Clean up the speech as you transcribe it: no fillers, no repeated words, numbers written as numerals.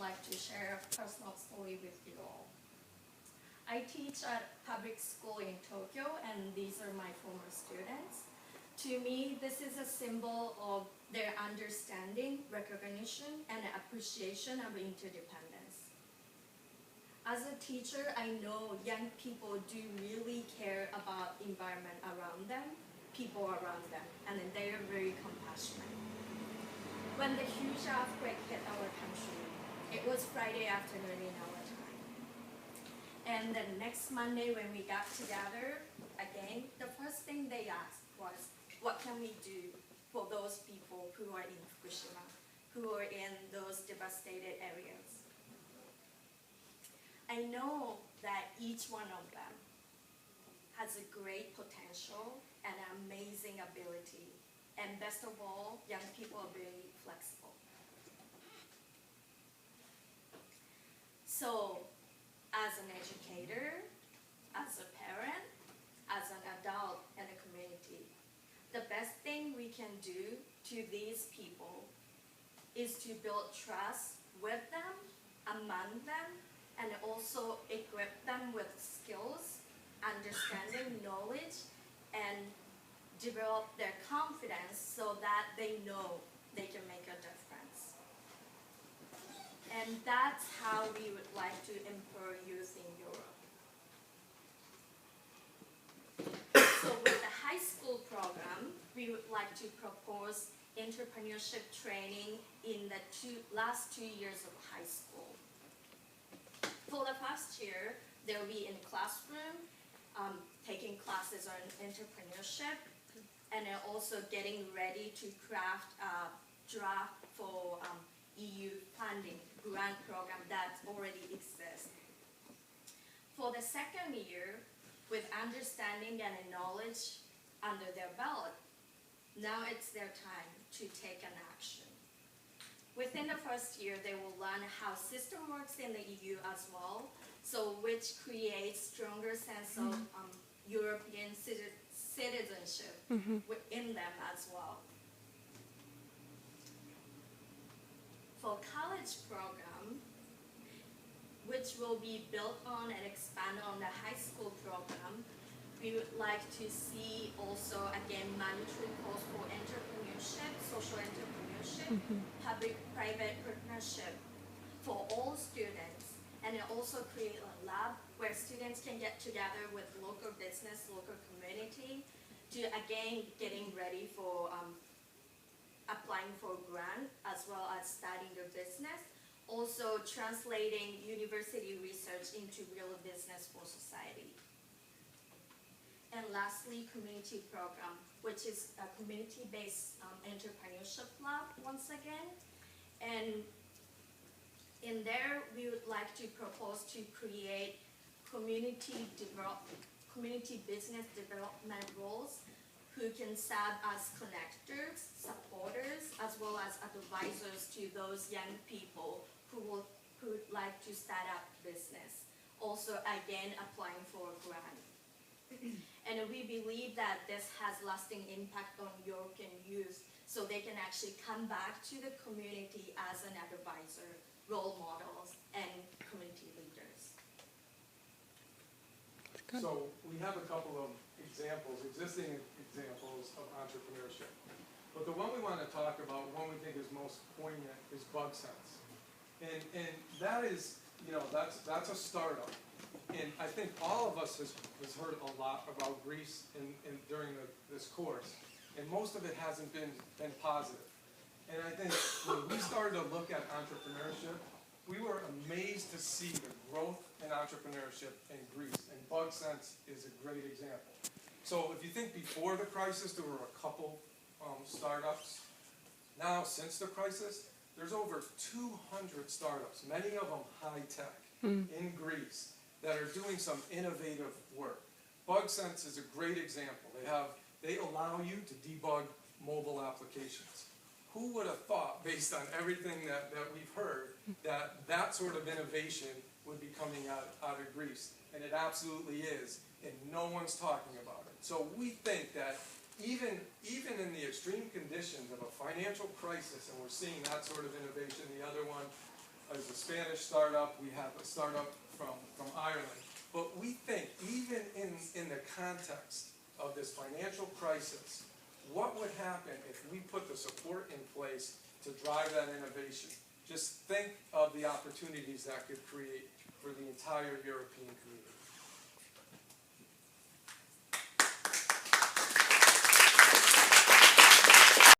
like to share a personal story with you all. I teach at public school in Tokyo, and these are my former students. To me, this is a symbol of their understanding, recognition, and appreciation of interdependence. As a teacher, I know young people do really care about environment around them, people around them, and they are very compassionate. When the huge earthquake hit our country, it was Friday afternoon in our time. And the next Monday when we got together again, the first thing they asked was, what can we do for those people who are in Fukushima, who are in those devastated areas? I know that each one of them has a great potential and amazing ability. And best of all, young people are very flexible. So, as an educator, as a parent, as an adult in the community, the best thing we can do to these people is to build trust with them, among them, and also equip them with skills, understanding, knowledge, and develop their confidence so that they know they can make a difference. And that's how we would like to empower youth in Europe. So with the high school program, we would like to propose entrepreneurship training in the last 2 years of high school. For the first year, they'll be in the classroom, taking classes on entrepreneurship, and also getting ready to craft a draft for EU funding grant program that already exists. For the second year, with understanding and knowledge under their belt, now it's their time to take an action. Within the first year, they will learn how system works in the EU as well, so which creates stronger sense of European citizenship within them as well. For college program, which will be built on and expand on the high school program, we would like to see also, again, mandatory course for entrepreneurship, social entrepreneurship, public-private partnership for all students, and it also create a lab where students can get together with local business, local community, to again getting ready for applying for grant as well as starting their business. Also translating university research into real business for society. And lastly, community program, which is a community-based entrepreneurship lab once again. And in there, we would like to propose to create community business development roles who can serve as connectors, supporters, as well as advisors to those young people who would like to start up business. Also, again, applying for a grant. And we believe that this has lasting impact on European youth, so they can actually come back to the community as an advisor, role models, and community leaders. So we have a couple of examples, existing examples of entrepreneurship. But the one we want to talk about, one we think is most poignant, is Bug Sense. And that is, that's a startup. And I think all of us has heard a lot about Greece during this course, and most of it hasn't been positive. And I think when we started to look at entrepreneurship, we were amazed to see the growth in entrepreneurship in Greece, and Bug Sense is a great example. So if you think before the crisis, there were a couple startups. Now, since the crisis, there's over 200 startups, many of them high-tech, in Greece, that are doing some innovative work. Bug Sense is a great example. They allow you to debug mobile applications. Who would have thought, based on everything that we've heard, that sort of innovation would be coming out of Greece? And it absolutely is, and no one's talking about it. So we think that even in the extreme conditions of a financial crisis, and we're seeing that sort of innovation, the other one, is a Spanish startup, we have a startup from Ireland. But we think, even in the context of this financial crisis, what would happen if we put the support in place to drive that innovation? Just think of the opportunities that could create for the entire European community.